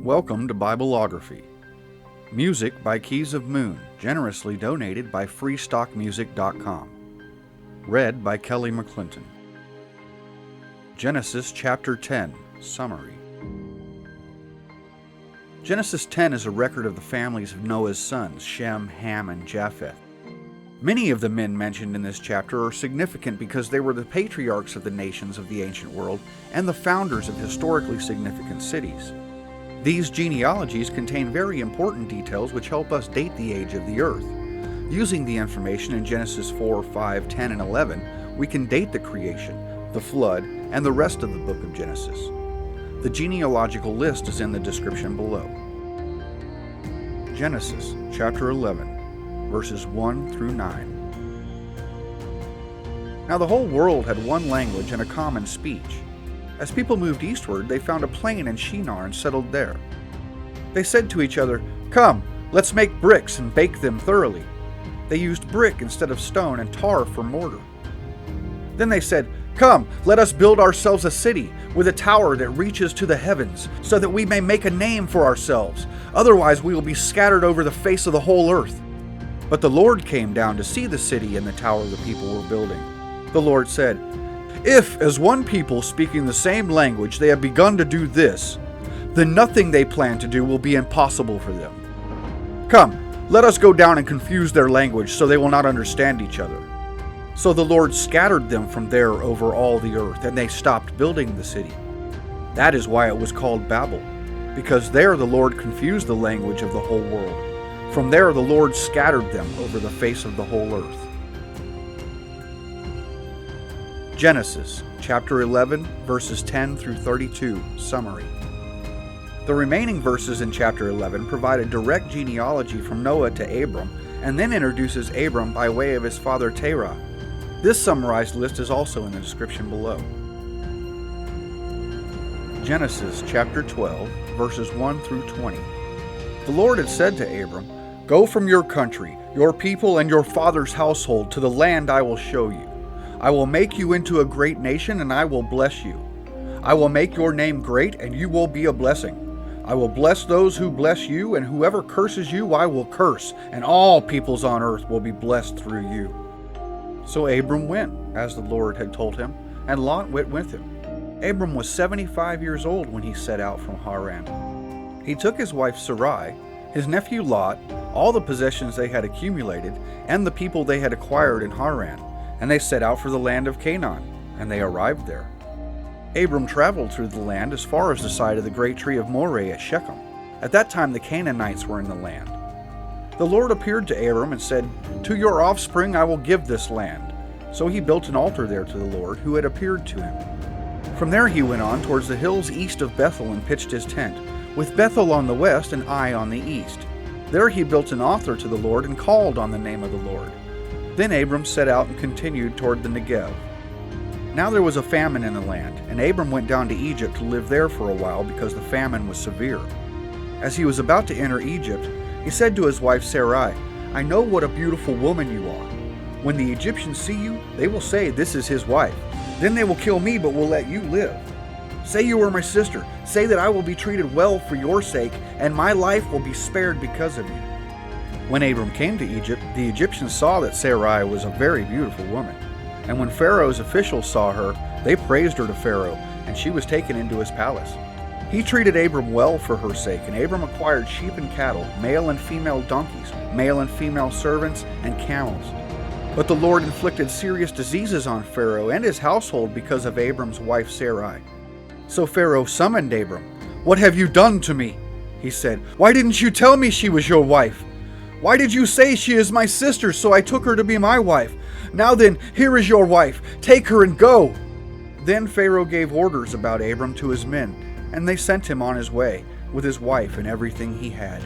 Welcome to Bibleography. Music by Keys of Moon, generously donated by freestockmusic.com. Read by Kelly McClinton. Genesis chapter 10, summary. Genesis 10 is a record of the families of Noah's sons, Shem, Ham, and Japheth. Many of the men mentioned in this chapter are significant because they were the patriarchs of the nations of the ancient world and the founders of historically significant cities. These genealogies contain very important details which help us date the age of the earth. Using the information in Genesis 4, 5, 10, and 11, we can date the creation, the flood, and the rest of the book of Genesis. The genealogical list is in the description below. Genesis chapter 11, verses 1 through 9. Now the whole world had one language and a common speech. As people moved eastward, they found a plain in Shinar and settled there. They said to each other, "Come, let's make bricks and bake them thoroughly." They used brick instead of stone and tar for mortar. Then they said, "Come, let us build ourselves a city with a tower that reaches to the heavens, so that we may make a name for ourselves. Otherwise we will be scattered over the face of the whole earth." But the Lord came down to see the city and the tower the people were building. The Lord said, "If, as one people speaking the same language, they have begun to do this, then nothing they plan to do will be impossible for them. Come, let us go down and confuse their language so they will not understand each other." So the Lord scattered them from there over all the earth, and they stopped building the city. That is why it was called Babel, because there the Lord confused the language of the whole world. From there the Lord scattered them over the face of the whole earth. Genesis chapter 11, verses 10 through 32, summary. The remaining verses in chapter 11 provide a direct genealogy from Noah to Abram, and then introduces Abram by way of his father Terah. This summarized list is also in the description below. Genesis chapter 12, verses 1 through 20. The Lord had said to Abram, "Go from your country, your people, and your father's household to the land I will show you. I will make you into a great nation, and I will bless you. I will make your name great, and you will be a blessing. I will bless those who bless you, and whoever curses you I will curse, and all peoples on earth will be blessed through you." So Abram went, as the Lord had told him, and Lot went with him. Abram was 75 years old when he set out from Haran. He took his wife Sarai, his nephew Lot, all the possessions they had accumulated, and the people they had acquired in Haran, and they set out for the land of Canaan, and they arrived there. Abram traveled through the land as far as the site of the great tree of Moreh at Shechem. At that time the Canaanites were in the land. The Lord appeared to Abram and said, "To your offspring I will give this land." So he built an altar there to the Lord who had appeared to him. From there he went on towards the hills east of Bethel and pitched his tent, with Bethel on the west and Ai on the east. There he built an altar to the Lord and called on the name of the Lord. Then Abram set out and continued toward the Negev. Now there was a famine in the land, and Abram went down to Egypt to live there for a while because the famine was severe. As he was about to enter Egypt, he said to his wife Sarai, "I know what a beautiful woman you are. When the Egyptians see you, they will say, 'This is his wife.' Then they will kill me, but will let you live. Say you are my sister. Say that I will be treated well for your sake, and my life will be spared because of you." When Abram came to Egypt, the Egyptians saw that Sarai was a very beautiful woman. And when Pharaoh's officials saw her, they praised her to Pharaoh, and she was taken into his palace. He treated Abram well for her sake, and Abram acquired sheep and cattle, male and female donkeys, male and female servants, and camels. But the Lord inflicted serious diseases on Pharaoh and his household because of Abram's wife Sarai. So Pharaoh summoned Abram. "What have you done to me?" he said. "Why didn't you tell me she was your wife? Why did you say she is my sister, so I took her to be my wife? Now then, here is your wife. Take her and go." Then Pharaoh gave orders about Abram to his men, and they sent him on his way, with his wife and everything he had.